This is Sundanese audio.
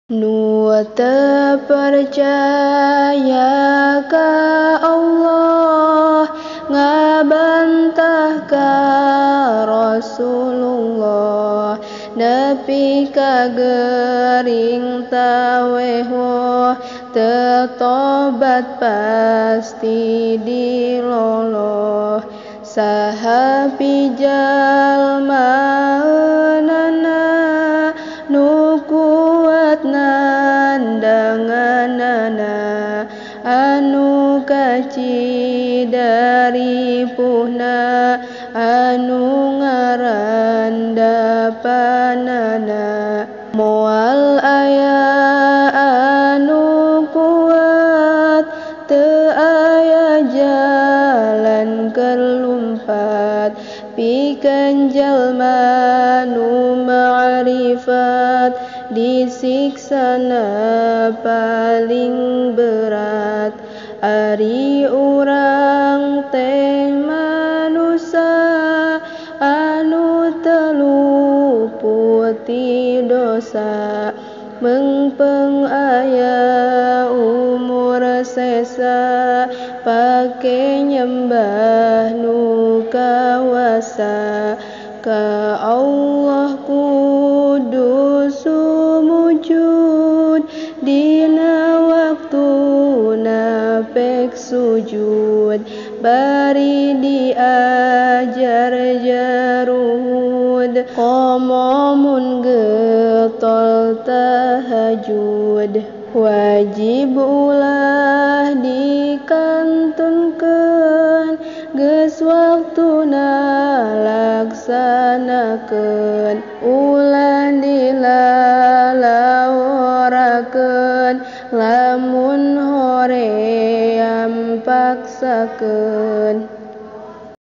Nu terpercaya ka Allah, ngabantah ka Rasulullah, nepi ka gering taweho, tetobat pasti diloloh. Saha pijalma eunana nu kuat nandanganana, anu kaci dari puhna, anu ngarandapanana. Moal aya anu kuat, teu aya jalan keur lumpat, pikeun jalma nu ma'rifat, disiksana paling berat. Ari urang teh manusa, anu teu luput ti dosa, meungpeung aya umur sesa, pake nyembah nu kawasa. Ka Allah kudu sumujud, dina waktuna pek sujud, bari diajar jarud, komo mun getol tahajud. Wajib ulah dikantunkeun, geus waktuna laksanakeun, ulah dilalaworakeun, lamun hoream paksakeun.